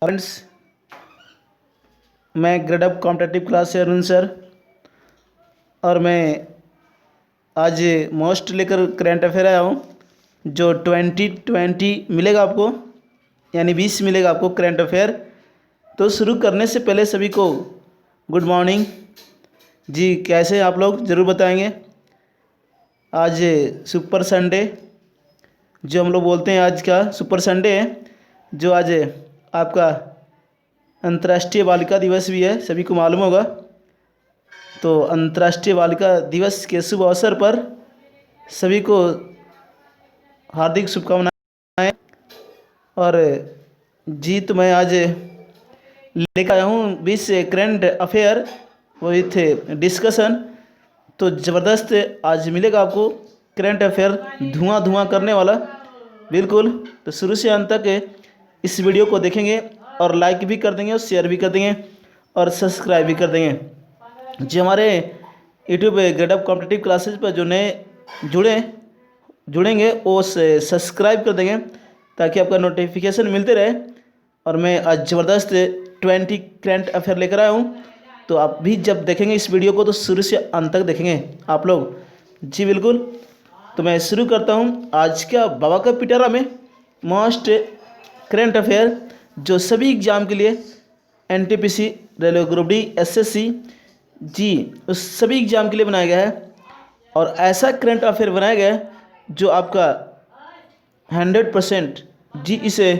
Friends, मैं grade up competitive class से Arun sir, और मैं आज मोस्ट लेकर करंट अफेयर आया हूँ जो 2020 मिलेगा आपको, यानी 20 मिलेगा आपको करंट अफेयर। तो शुरू करने से पहले सभी को गुड मॉर्निंग जी। कैसे हैं आप लोग, ज़रूर बताएंगे। आज सुपर संडे जो हम लोग बोलते हैं, आज का सुपर संडे है, जो आज आपका अंतर्राष्ट्रीय बालिका दिवस भी है, सभी को मालूम होगा। तो अंतर्राष्ट्रीय बालिका दिवस के शुभ अवसर पर सभी को हार्दिक शुभकामनाएं। और जी, तो मैं आज लेकर आया हूँ 20 करंट अफेयर विथ डिस्कशन। तो ज़बरदस्त आज मिलेगा आपको करंट अफेयर, धुआं धुआं करने वाला, बिल्कुल। तो शुरू से अंत तक इस वीडियो को देखेंगे और लाइक भी कर देंगे और शेयर भी कर देंगे और सब्सक्राइब भी कर देंगे। जो हमारे YouTube grade up competitive classes पर जो नए जुड़ेंगे वो सब्सक्राइब कर देंगे ताकि आपका नोटिफिकेशन मिलते रहे। और मैं आज ज़बरदस्त 20 करंट अफेयर लेकर आया हूँ। तो आप भी जब देखेंगे इस वीडियो को तो शुरू से अंत तक देखेंगे आप लोग जी, बिल्कुल। तो मैं शुरू करता हूँ आज का बाबा का पिटारा में मोस्ट करंट अफेयर, जो सभी एग्जाम के लिए NTPC, railway group D, SSC जी, उस सभी एग्जाम के लिए बनाया गया है। और ऐसा करंट अफेयर बनाया गया है जो आपका 100% जी, इसे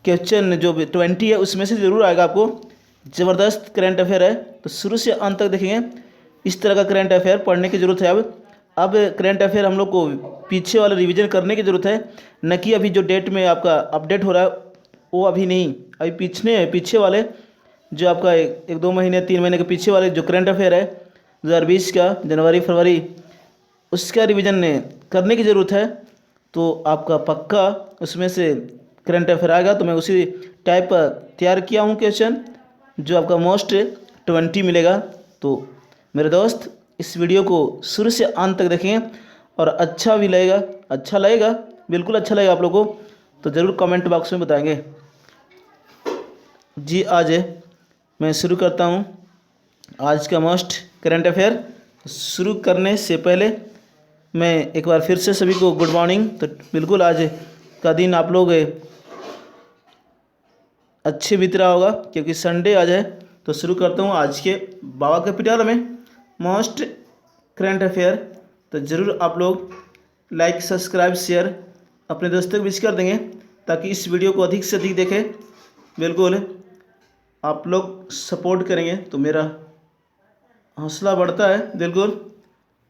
क्वेश्चन जो 20 है उसमें से ज़रूर आएगा आपको। ज़बरदस्त करंट अफेयर है, तो शुरू से अंत तक देखेंगे। इस तरह का करंट अफेयर पढ़ने की ज़रूरत है। अब करंट अफेयर हम लोग को पीछे वाला रिवीजन करने की ज़रूरत है, न कि अभी जो डेट में आपका अपडेट हो रहा है वो अभी नहीं। अभी पीछे वाले जो आपका एक 2 महीने 3 महीने के पीछे वाले जो करंट अफेयर है 2020 का जनवरी फरवरी, उसका रिवीजन करने की ज़रूरत है। तो आपका पक्का उसमें से करंट अफेयर आएगा। तो मैं उसी टाइप पर तैयार किया हूँ क्वेश्चन, जो आपका मोस्ट 20 मिलेगा। तो मेरे दोस्त, इस वीडियो को शुरू से अंत तक देखेंगे और अच्छा भी लगेगा, अच्छा लगेगा, बिल्कुल अच्छा लगेगा आप लोगों को। तो ज़रूर कमेंट बॉक्स में बताएंगे जी। आज मैं शुरू करता हूँ आज का मोस्ट करंट अफेयर। शुरू करने से पहले मैं एक बार फिर से सभी को गुड मॉर्निंग। तो बिल्कुल आज का दिन आप लोग अच्छे बीत रहा होगा क्योंकि संडे आज है। तो शुरू करता हूँ आज के बाबा का पिटारा में मोस्ट करंट अफेयर। तो ज़रूर आप लोग लाइक, सब्सक्राइब, शेयर अपने दोस्तों को विश कर देंगे ताकि इस वीडियो को अधिक से अधिक देखें। बिल्कुल आप लोग सपोर्ट करेंगे तो मेरा हौसला बढ़ता है, बिल्कुल।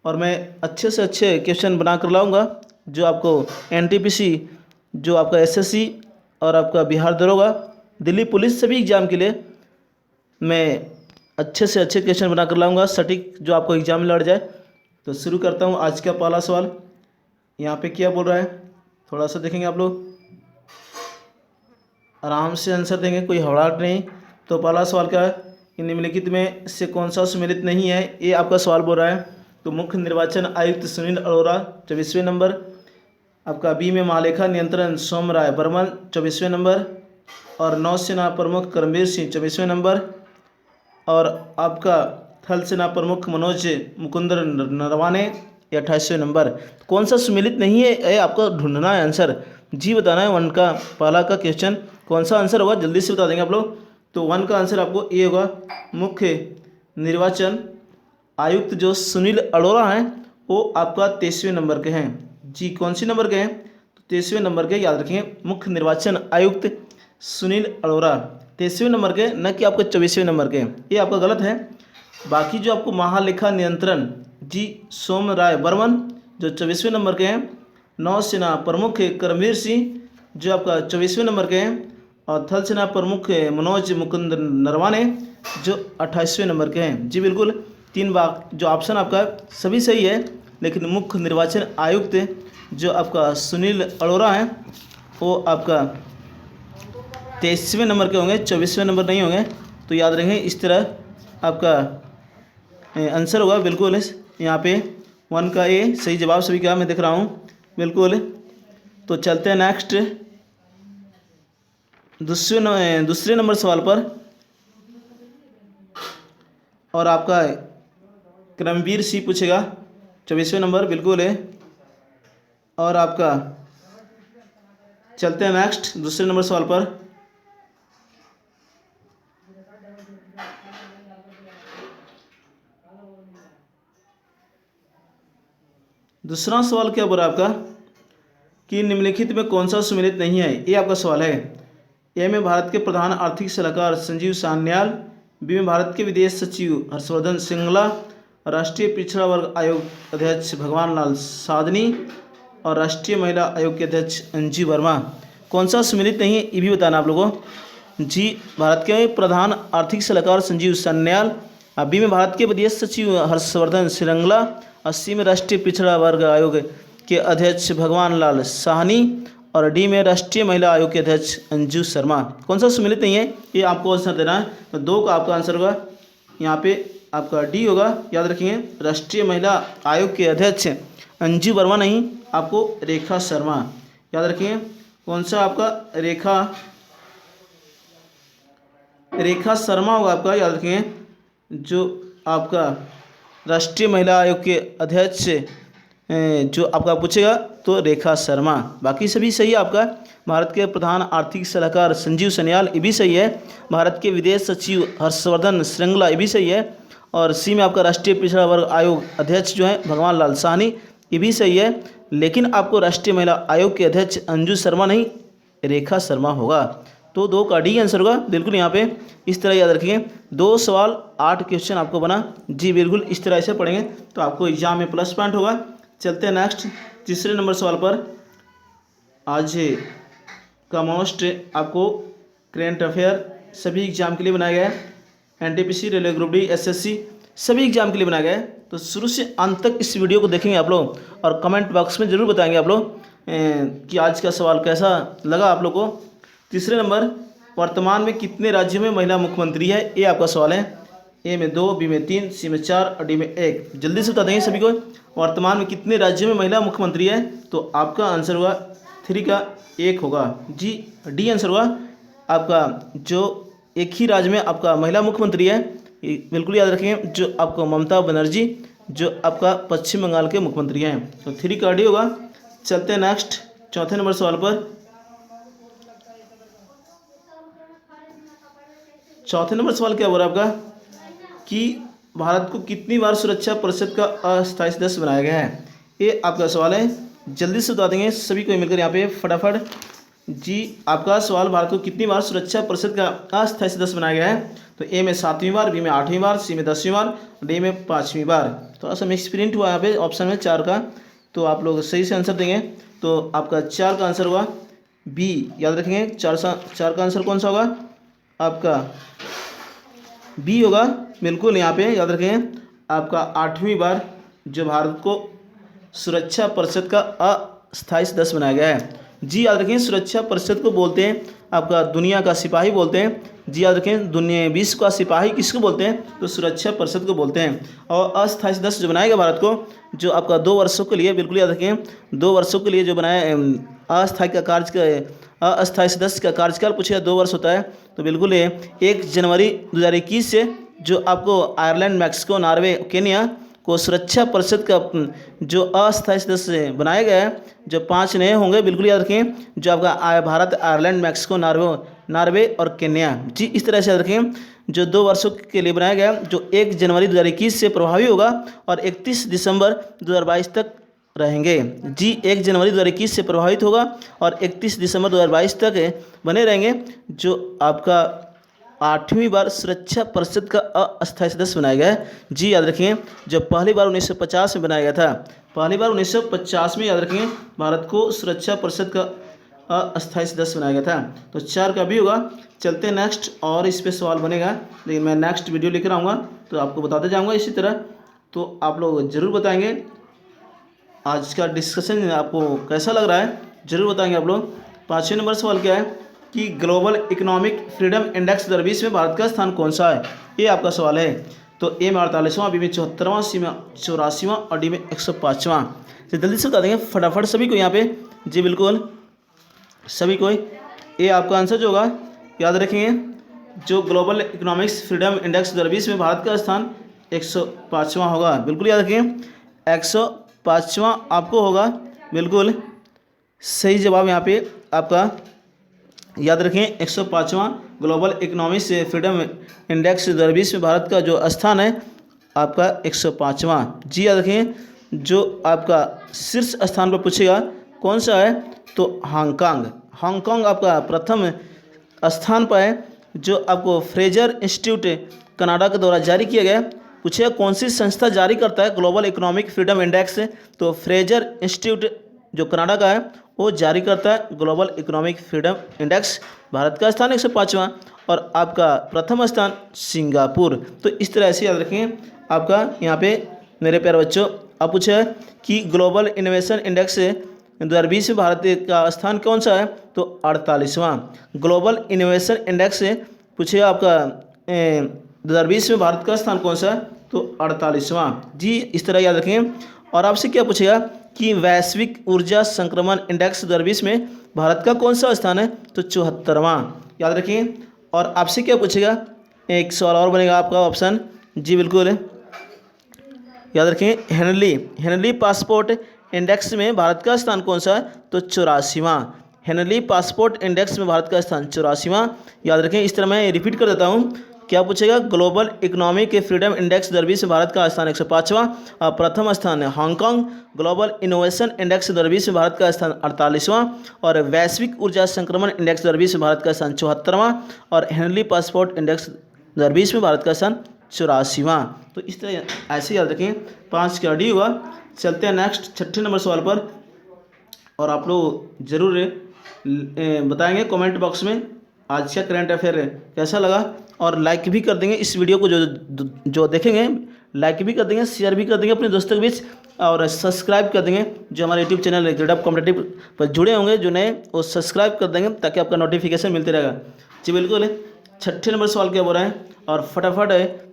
और मैं अच्छे से अच्छे क्वेश्चन बना कर लाऊंगा जो आपको एनटीपीसी, जो आपका एसएससी और आपका बिहार दरोगा, दिल्ली पुलिस, सभी एग्ज़ाम के लिए मैं अच्छे से अच्छे क्वेश्चन बना कर लाऊंगा, सटीक, जो आपको एग्ज़ाम में लड़ जाए। तो शुरू करता हूँ आज का पहला सवाल। यहाँ पे क्या बोल रहा है थोड़ा सा देखेंगे आप लोग, आराम से आंसर देंगे, कोई हड़बड़ाहट नहीं। तो पहला सवाल क्या है कि निम्नलिखित में से कौन सा सुमेलित नहीं है, ये आपका सवाल बोल रहा है। तो मुख्य निर्वाचन आयुक्त सुनील अरोड़ा 24वें नंबर, आपका बी में महालेखा नियंत्रण सोम राय बर्मन 24वें नंबर, और नौसेना प्रमुख करमबीर सिंह 24वें नंबर, और आपका थल सेना प्रमुख मनोज मुकुंद नरवाने 28वें नंबर। कौन सा सुमेलित नहीं है, ये आपको ढूंढना है, आंसर जी बताना है। 1 का पहला का क्वेश्चन कौन सा आंसर होगा, जल्दी से बता देंगे आप लोग। तो 1 का आंसर आपको ये होगा, मुख्य निर्वाचन आयुक्त जो सुनील अरोड़ा हैं वो आपका 23वें नंबर के हैं जी। कौन सी नंबर के हैं, तो 23वें नंबर के, याद रखेंगे। मुख्य निर्वाचन आयुक्त सुनील अरोड़ा 23वें नंबर के, न कि आपको 24वें नंबर के, ये आपका गलत है। बाकी जो आपको महालेखा नियंत्रण जी सोम राय बर्मन जो 24वें नंबर के हैं, नौसेना प्रमुख करमबीर सिंह जो आपका 24वें नंबर के हैं, और थल सेना प्रमुख मनोज मुकुंद नरवाने जो 28वें नंबर के हैं जी, बिल्कुल। 3 बाग जो ऑप्शन आपका सभी सही है, लेकिन मुख्य निर्वाचन आयुक्त जो आपका सुनील अरोड़ा हैं वो आपका 23वें नंबर के होंगे, 24वें नंबर नहीं होंगे। तो याद रखें, इस तरह आपका आंसर होगा, बिल्कुल। यहाँ पे 1 का ए सही जवाब सभी का मैं देख रहा हूँ, बिल्कुल। तो चलते हैं नेक्स्ट। दूसरे नंबर सवाल पर और आपका क्रमवीर सी पूछेगा 24वें नंबर, बिल्कुल है। और आपका चलते हैं नेक्स्ट दूसरे नंबर सवाल पर। दूसरा सवाल क्या बोल रहा है आपका कि निम्नलिखित में कौन सा सुमेलित नहीं है, ये आपका सवाल है। ए में भारत के प्रधान आर्थिक सलाहकार संजीव सान्याल, बी में भारत के विदेश सचिव हर्षवर्धन श्रृंगला, राष्ट्रीय पिछड़ा वर्ग आयोग अध्यक्ष भगवान लाल साधनी और राष्ट्रीय महिला आयोग के अध्यक्ष अंजू वर्मा। कौन सा सुमेलित नहीं है ये भी बताना आप लोगों को। जी भारत के प्रधान आर्थिक सलाहकार संजीव सान्याल, बी में भारत के विदेश सचिव हर्षवर्धन श्रृंगला, और सी में राष्ट्रीय पिछड़ा वर्ग आयोग के अध्यक्ष भगवान लाल साहनी और डी में राष्ट्रीय महिला आयोग के अध्यक्ष अंजू शर्मा। कौन सा सुमेलित नहीं है ये आपको आंसर देना है। तो 2 का आपका आंसर होगा यहाँ पे आपका डी होगा, याद रखिए। राष्ट्रीय महिला आयोग के अध्यक्ष अंजू वर्मा नहीं, आपको रेखा शर्मा, याद रखिए। कौन सा आपका रेखा शर्मा होगा आपका, याद रखिए। जो आपका राष्ट्रीय महिला आयोग के अध्यक्ष जो आपका पूछेगा तो रेखा शर्मा। बाकी सभी सही है आपका। भारत के प्रधान आर्थिक सलाहकार संजीव सान्याल ये भी सही है। भारत के विदेश सचिव हर्षवर्धन श्रृंगला ये भी सही है। और सी में आपका राष्ट्रीय पिछड़ा वर्ग आयोग अध्यक्ष जो है भगवान लाल साहनी ये भी सही है। लेकिन आपको राष्ट्रीय महिला आयोग के अध्यक्ष अंजू शर्मा नहीं, रेखा शर्मा होगा। तो 2 का डी आंसर होगा, बिल्कुल यहाँ पे इस तरह याद रखिए। 2 सवाल 8 क्वेश्चन आपको बना, जी बिल्कुल इस तरह से पढ़ेंगे तो आपको एग्जाम में प्लस पॉइंट होगा। चलते हैं नेक्स्ट तीसरे नंबर सवाल पर। आज का मोस्ट आपको करेंट अफेयर सभी एग्जाम के लिए बनाया गया है। NTPC, railway group D, SSC सभी एग्जाम के लिए बनाया गया है। तो शुरू से अंत तक इस वीडियो को देखेंगे आप लोग और कमेंट बॉक्स में ज़रूर बताएंगे आप लोग कि आज का सवाल कैसा लगा आप लोग को। तीसरे नंबर, वर्तमान में कितने राज्यों में महिला मुख्यमंत्री है, ये आपका सवाल है। ए में 2, बी में 3, सी में 4 और डी में 1। जल्दी से बता देंगे सभी को वर्तमान में कितने राज्यों में महिला मुख्यमंत्री है। तो आपका आंसर होगा 3 का 1 होगा, जी डी आंसर होगा आपका। जो एक ही राज्य में आपका महिला मुख्यमंत्री है, बिल्कुल याद रखेंगे, जो आपको ममता बनर्जी जो आपका पश्चिम बंगाल के मुख्यमंत्री हैं। तो 3 का डी होगा। चलते हैं नेक्स्ट चौथे नंबर सवाल पर। चौथे नंबर सवाल क्या हो रहा है आपका कि भारत को कितनी बार सुरक्षा परिषद का अस्थायी सदस्य बनाया गया है, ये आपका सवाल है। जल्दी से बता देंगे सभी को मिलकर यहाँ पे फटाफट। जी आपका सवाल, भारत को कितनी बार सुरक्षा परिषद का अस्थायी सदस्य बनाया गया है। तो ए में 7वीं बार, बी में 8वीं बार, सी में 10वीं बार, डी में 5वीं बार। थोड़ा सा मिक्स प्रिंट हुआ यहाँ पे ऑप्शन में 4 का, तो आप लोग सही से आंसर देंगे। तो आपका 4 का आंसर होगा बी, याद रखेंगे। 4 का आंसर कौन सा होगा आपका, बी होगा, बिल्कुल यहाँ पे याद रखें। आपका 8वीं बार जो भारत को सुरक्षा परिषद का अस्थायी सदस्य बनाया गया है। जी याद रखें, सुरक्षा परिषद को बोलते हैं आपका दुनिया का सिपाही बोलते हैं। जी याद रखें, दुनिया विश्व का सिपाही किसको बोलते हैं, तो सुरक्षा परिषद को बोलते हैं। और अस्थायी सदस्य जो बनाएगा भारत को, जो आपका 2 वर्षों के लिए, बिल्कुल याद रखें 2 वर्षों के लिए जो बनाया अस्थायी सदस्य का कार्यकाल पूछेगा 2 वर्ष होता है। तो बिल्कुल 1 जनवरी 2021 से जो आपको आयरलैंड, मैक्सिको, नॉर्वे, केन्या को सुरक्षा परिषद का जो अस्थायी सदस्य बनाया गया है, जो 5 नए होंगे, बिल्कुल याद रखें। जो आपका भारत, आयरलैंड, मैक्सिको, नॉर्वे और केन्या, जी इस तरह से याद रखें। जो 2 वर्षों के लिए बनाया गया, जो 1 जनवरी 2021 से प्रभावी होगा और 31 दिसंबर 2022 तक रहेंगे। जी 1 जनवरी 2021 से प्रभावित होगा और 31 दिसंबर 2022 तक बने रहेंगे। जो आपका 8वीं बार सुरक्षा परिषद का अस्थायी सदस्य बनाया गया है। जी याद रखिए, जो पहली बार 1950 में बनाया गया था, पहली बार 1950 में याद रखेंगे भारत को सुरक्षा परिषद का अस्थायी सदस्य बनाया गया था। तो 4 का भी होगा। चलते हैं नेक्स्ट, और इस पर सवाल बनेगा, लेकिन मैं नेक्स्ट वीडियो लेकर आऊँगा तो आपको बताते जाऊँगा इसी तरह। तो आप लोग ज़रूर बताएंगे आज का डिस्कशन आपको कैसा लग रहा है, ज़रूर बताएंगे आप लोग। 5वें नंबर सवाल क्या है कि ग्लोबल इकोनॉमिक फ्रीडम इंडेक्स 2020 में भारत का स्थान कौन सा है, ये आपका सवाल है। तो ए में 48वां, बी में 74वां, सी में 84वां और डी में 105वां। तो जल्दी से बता देंगे फटाफट सभी को यहाँ पे। जी बिल्कुल सभी को, ये आपका आंसर जो होगा याद रखेंगे जो ग्लोबल इकोनॉमिक्स फ्रीडम इंडेक्स 2020 में भारत का स्थान 105वां होगा। बिल्कुल याद रखेंगे 105वां आपको होगा। बिल्कुल सही जवाब यहाँ पे आपका याद रखें 105वां ग्लोबल इकोनॉमिक्स फ्रीडम इंडेक्स 2020 में भारत का जो स्थान है आपका 105वां। जी याद रखें जो आपका शीर्ष स्थान पर पूछेगा कौन सा है तो हांगकांग आपका प्रथम स्थान पर है, जो आपको फ्रेजर इंस्टीट्यूट कनाडा के द्वारा जारी किया गया। पूछेगा कौन सी संस्था जारी करता है ग्लोबल इकोनॉमिक फ्रीडम इंडेक्स, तो फ्रेजर इंस्टीट्यूट जो कनाडा का है वो जारी करता है global economic freedom index. Bharat का स्थान 105वां और आपका प्रथम स्थान सिंगापुर। तो इस तरह से याद रखें आपका यहाँ पे मेरे प्यारे बच्चों। अब पूछा है कि ग्लोबल इनोवेशन इंडेक्स 2020 में भारत का स्थान कौन सा है तो 48वां। ग्लोबल इनोवेशन इंडेक्स पूछेगा आपका 2020 में भारत का स्थान कौन सा है तो 48वां। जी इस तरह याद रखें। और आपसे क्या पूछेगा कि वैश्विक ऊर्जा संक्रमण इंडेक्स 2020 में भारत का कौन सा स्थान है तो 74वां। याद रखें। और आपसे क्या पूछेगा, एक सवाल और बनेगा आपका ऑप्शन। जी बिल्कुल याद रखें हेनली पासपोर्ट इंडेक्स में भारत का स्थान कौन सा है तो 84वां। हेनली पासपोर्ट इंडेक्स में भारत का स्थान 84वां। याद रखें। इस तरह मैं रिपीट कर देता हूँ। क्या पूछेगा, ग्लोबल इकोनॉमिक फ्रीडम इंडेक्स 2020 में भारत का स्थान 105वां, प्रथम स्थान है हांगकांग। ग्लोबल इनोवेशन इंडेक्स 2020 में भारत का स्थान 48वां और वैश्विक ऊर्जा संक्रमण इंडेक्स 2020 में भारत का स्थान 74वां और हेनली पासपोर्ट इंडेक्स 2020 में भारत का स्थान 84वां। तो इस तरह ऐसे याद रखें। 5 का डी हुआ। चलते हैं नेक्स्ट 6ठे नंबर सवाल पर। और आप लोग जरूर बताएंगे कमेंट बॉक्स में आज का करंट अफेयर कैसा लगा, और लाइक भी कर देंगे इस वीडियो को। जो देखेंगे लाइक भी कर देंगे, शेयर भी कर देंगे अपने दोस्तों के बीच, और सब्सक्राइब कर देंगे। जो हमारे यूट्यूब चैनल ग्रेड कॉम्पिटिटिव पर जुड़े होंगे जो नए, वो सब्सक्राइब कर देंगे ताकि आपका नोटिफिकेशन मिलते रहेगा। जी बिल्कुल 6ठे नंबर सवाल क्या बोल रहा है, और फटाफट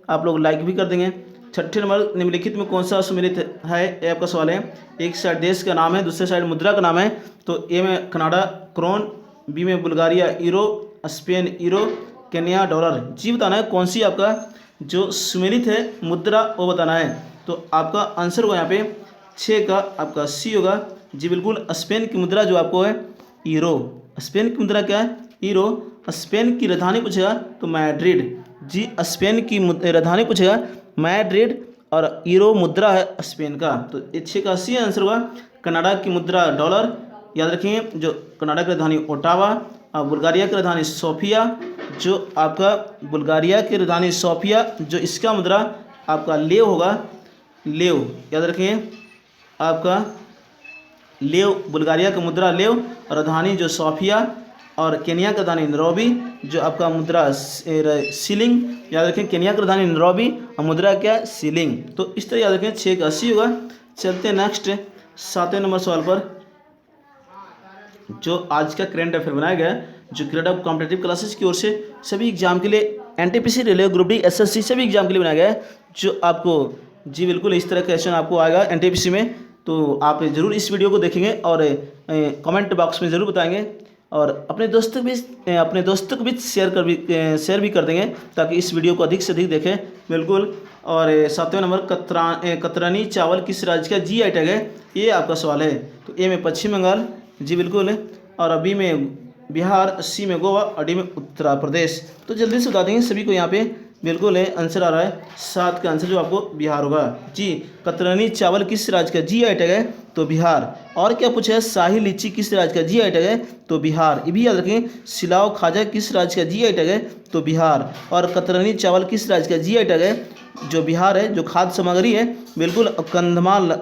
आप लोग लाइक भी कर देंगे। 6ठे नंबर, निम्नलिखित में कौन सा सुमेलित है, ये आपका सवाल है। एक साइड देश का नाम है, दूसरे साइड मुद्रा का नाम है। तो ए में कनाडा क्रोन, बी में Bulgaria euro, Spain euro, Kenya dollar. जी बताना है कौन सी आपका जो सुमेलित है मुद्रा वो बताना है। तो आपका आंसर होगा यहाँ पे 6 का आपका सी होगा। जी बिल्कुल स्पेन की मुद्रा जो आपको है यूरो। स्पेन की मुद्रा क्या है यूरो। स्पेन की राजधानी पूछेगा तो मैड्रिड। जी स्पेन की राजधानी पूछेगा मैड्रिड और यूरो मुद्रा है स्पेन का। तो 6 का सी आंसर होगा। कनाडा की मुद्रा डॉलर। याद रखिए जो कनाडा की राजधानी ओटावा और बुल्गारिया की राजधानी सोफिया, जो आपका बुल्गारिया की राजधानी सोफिया, जो इसका मुद्रा आपका लेव होगा, लेव। याद रखिए आपका लेव, बुल्गारिया का मुद्रा लेव, राजधानी जो सोफिया, और केन्या का राजधानी नैरोबी, जो आपका मुद्रा सीलिंग। याद रखें केन्या की राजधानी नैरोबी और मुद्रा क्या है सीलिंग। तो इस तरह याद रखें 6 का 80 होगा। चलते हैं नेक्स्ट 7वें नंबर सवाल पर। जो आज का करंट अफेयर बनाया गया है, जो ग्रेड ऑफ कॉम्पिटेटिव क्लासेस की ओर से सभी एग्जाम के लिए, NTPC railway group D SSC सभी एग्जाम के लिए बनाया गया है, जो आपको जी बिल्कुल इस तरह का क्वेश्चन आपको आएगा एनटीपीसी में। तो आप जरूर इस वीडियो को देखेंगे और कमेंट बॉक्स में ज़रूर बताएंगे, और अपने दोस्तों के बीच शेयर भी कर देंगे ताकि इस वीडियो को अधिक से अधिक देखें। बिल्कुल। और 7वें नंबर, कतरनी चावल किस राज्य का जीआई टैग है, ये आपका सवाल है। तो ए में पश्चिम बंगाल। जी बिल्कुल। और बी में बिहार, सी में गोवा और डी में उत्तर प्रदेश। तो जल्दी से बता देंगे सभी को यहाँ पे। बिल्कुल आंसर आ रहा है 7 का आंसर जो आपको बिहार होगा। जी कतरनी चावल किस राज्य का जीआई टैग है तो बिहार। और क्या पूछा है, शाही लीची किस राज्य का जीआई टैग है तो बिहार। ये भी याद रखें। सिलाव खाजा किस राज्य का जीआई टैग है तो बिहार। और कतरनी चावल किस राज्य का जीआई टैग है जो बिहार है, जो खाद्य सामग्री है। बिल्कुल। कंधमाल,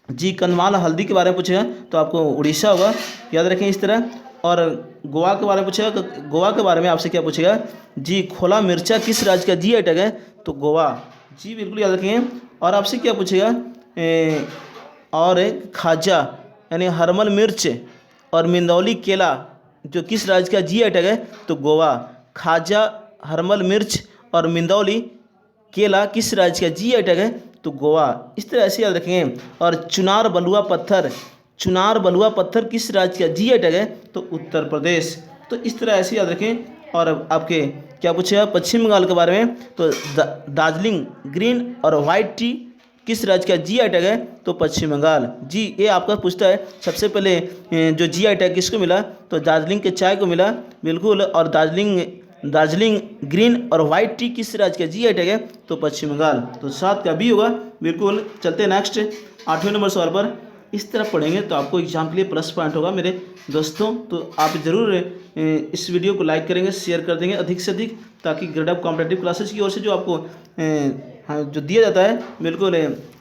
जी कंधमाल हल्दी के बारे में पूछेगा तो आपको उड़ीसा होगा। याद रखें इस तरह। और गोवा के बारे में पूछेगा तो गोवा के बारे में आपसे क्या पूछेगा, जी खोला मिर्चा किस राज्य का जीआई टैग है तो गोवा। जी बिल्कुल याद रखें। और आपसे क्या पूछेगा, और खाजा यानी हरमल मिर्च और मिंदौली केला जो किस राज्य का जीआई टैग है तो गोवा। खाजा, हरमल मिर्च और मिंदौली केला किस राज्य का जीआई टैग है तो गोवा। इस तरह से याद रखेंगे। और चुनार बलुआ पत्थर किस राज्य का जीआई टैग है तो उत्तर प्रदेश। तो इस तरह ऐसे याद रखें और आपके क्या पूछेगा पश्चिम बंगाल के बारे में, तो दार्जिलिंग ग्रीन और वाइट टी किस राज्य का GI टैग है, तो पश्चिम बंगाल। जी ये आपका पूछता है सबसे पहले जो GI टैग किसको मिला, तो दार्जिलिंग के चाय को मिला, बिल्कुल। और दार्जिलिंग ग्रीन और वाइट टी किस राज्य का GI टैग है, तो पश्चिम बंगाल। तो 7 का B होगा, बिल्कुल। चलते हैं नेक्स्ट 8वें नंबर सवाल पर। इस तरह पढ़ेंगे तो आपको एग्जाम के लिए प्लस पॉइंट होगा मेरे दोस्तों। तो आप ज़रूर इस वीडियो को लाइक करेंगे, शेयर कर देंगे अधिक से अधिक, ताकि ग्रेड अप कॉम्पिटेटिव क्लासेस की ओर से जो आपको जो दिया जाता है, बिल्कुल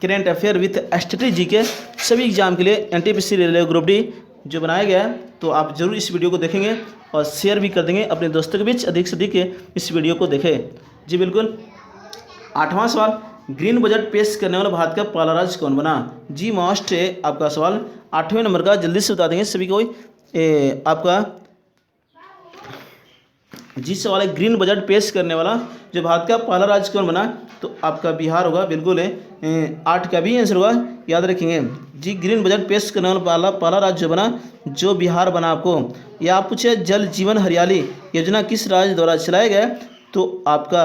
करेंट अफेयर विथ स्ट्रेटेजी के सभी एग्जाम के लिए NTPC रेलवे ग्रुप D जो बनाया गया है, तो आप ज़रूर इस वीडियो को देखेंगे और शेयर भी कर देंगे अपने दोस्तों के बीच, अधिक से अधिक इस वीडियो को देखें। जी बिल्कुल। 8वां सवाल, ग्रीन बजट पेश करने वाला भारत का पहला राज्य कौन बना। जी मोस्ट आपका सवाल 8वें नंबर का, जल्दी से बता देंगे सभी को। आपका जी सवाल है, ग्रीन बजट पेश करने वाला जो भारत का पहला राज्य कौन बना, तो आपका बिहार होगा, बिल्कुल। 8 का भी आंसर होगा, याद रखेंगे। जी ग्रीन बजट पेश करने वाला पहला राज्य बना जो बिहार बना। आपको या आप पूछे जल जीवन हरियाली योजना किस राज्य द्वारा चलाया गया, तो आपका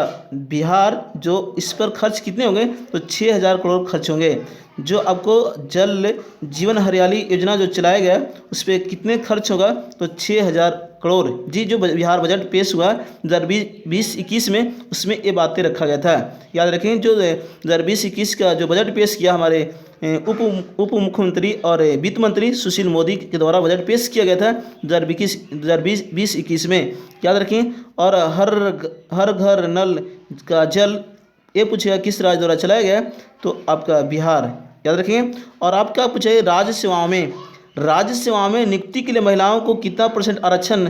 बिहार। जो इस पर खर्च कितने होंगे, तो 6000 करोड़ खर्च होंगे। जो आपको जल जीवन हरियाली योजना जो चलाया गया उस पर कितने खर्च होगा, तो 6000 करोड़। जी जो बिहार बजट पेश हुआ 2020-21 में, उसमें ये बातें रखा गया था, याद रखें। जो 2020-21 का जो बजट पेश किया हमारे उप मुख्यमंत्री और वित्त मंत्री सुशील मोदी के द्वारा बजट पेश किया गया था 2020-21 में, याद रखें। और हर घर नल का जल ये पूछेगा किस राज्य द्वारा चलाया गया, तो आपका बिहार, याद रखेंगे। और आपका पूछे राज्य सेवाओं में नियुक्ति के लिए महिलाओं को कितना % आरक्षण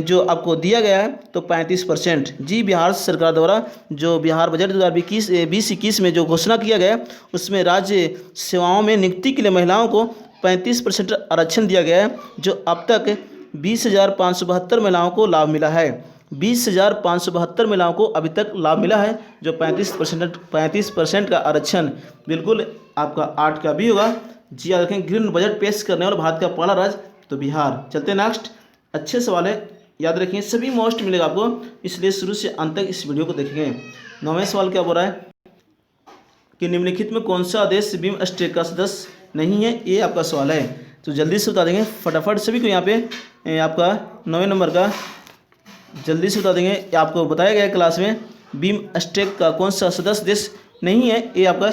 जो आपको दिया गया है, तो 35%। जी बिहार सरकार द्वारा जो बिहार बजट 2020-21 में जो घोषणा किया गया उसमें राज्य सेवाओं में नियुक्ति के लिए महिलाओं को 35% आरक्षण दिया गया है, जो अब तक 20,572 महिलाओं को लाभ मिला है। 20,572 महिलाओं को अभी तक लाभ मिला है, जो 35% का आरक्षण, बिल्कुल। आपका 8 का भी होगा। जी याद रखें, ग्रीन बजट पेश करने वाला भारत का पहला राज्य, तो बिहार। चलते हैं नेक्स्ट, अच्छे सवाल है, याद रखिए सभी मोस्ट मिलेगा आपको, इसलिए शुरू से अंत तक इस वीडियो को देखेंगे। 9वें सवाल क्या बोल रहा है कि निम्नलिखित में कौन सा देश बिमस्टेक का सदस्य नहीं है, ये आपका सवाल है। तो जल्दी से बता देंगे फटाफट सभी को। यहाँ पे आपका 9वें नंबर का जल्दी से बता देंगे, आपको बताया गया क्लास में बिमस्टेक का कौन सा सदस्य देश नहीं है, ये आपका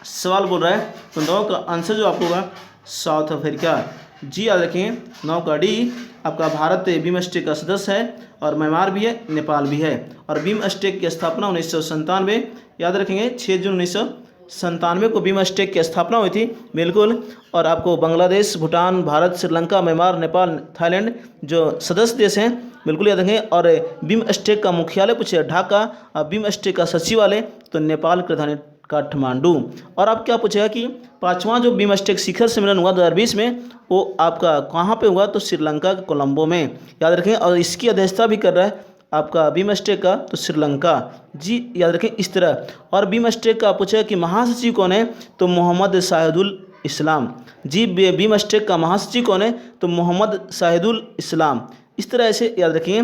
सवाल बोल रहा है। तो 9 का आंसर जो आपको होगा साउथ अफ्रीका। जी याद रखेंगे 9 का D आपका भारत बिमस्टेक का सदस्य है, और म्यांमार भी है, नेपाल भी है। और बिमस्टेक की स्थापना 1997, याद रखेंगे 6 जून 1997 को बिमस्टेक की स्थापना हुई थी, बिल्कुल। और आपको बांग्लादेश, भूटान, भारत, श्रीलंका, म्यांमार, नेपाल, थाईलैंड जो सदस्य देश हैं, बिल्कुल याद रखेंगे। और बिमस्टेक का मुख्यालय पूछे ढाका, और बिमस्टेक का सचिवालय तो नेपाल की राजधानी काठमांडू। और आप क्या पूछेगा कि 5वां जो बिमस्टेक शिखर सम्मेलन हुआ 2020 में, वो आपका कहाँ पे हुआ, तो श्रीलंका के कोलंबो में, याद रखें। और इसकी अध्यक्षता भी कर रहा है आपका बिमस्टेक का, तो श्रीलंका। जी याद रखें इस तरह। और बिमस्टेक का पूछेगा कि महासचिव कौन है, तो मोहम्मद शाहिदुल इस्लाम। जी बिमस्टेक का महासचिव कौन है, तो मोहम्मद शाहिदुल इस्लाम। इस तरह से याद रखिए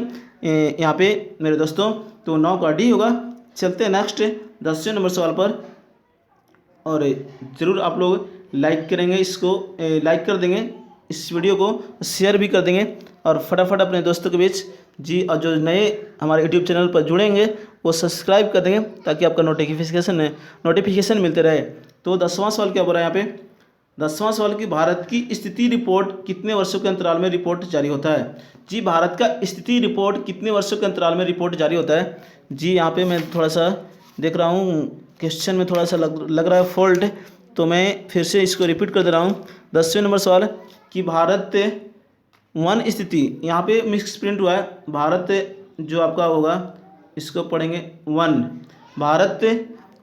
यहाँ पे मेरे दोस्तों। तो 9 का D होगा। चलते हैं नेक्स्ट 10वें नंबर सवाल पर, और ज़रूर आप लोग लाइक करेंगे, इसको लाइक कर देंगे, इस वीडियो को शेयर भी कर देंगे, और फटाफट अपने दोस्तों के बीच। जी और जो नए हमारे यूट्यूब चैनल पर जुड़ेंगे वो सब्सक्राइब कर देंगे, ताकि आपका नोटिफिकेशन मिलते रहे। तो 10वां सवाल क्या बोल रहा है यहाँ पे, 10वां सवाल कि भारत की स्थिति रिपोर्ट कितने वर्षों के अंतराल में रिपोर्ट जारी होता है। जी भारत का स्थिति रिपोर्ट कितने वर्षों के अंतराल में रिपोर्ट जारी होता है। जी यहाँ पे मैं थोड़ा सा देख रहा हूँ क्वेश्चन में थोड़ा सा लग रहा है फॉल्ट, तो मैं फिर से इसको रिपीट कर दे रहा हूँ। 10वें नंबर सवाल कि भारत वन स्थिति, यहाँ पे मिक्स प्रिंट हुआ है, भारत जो आपका होगा इसको पढ़ेंगे वन। भारत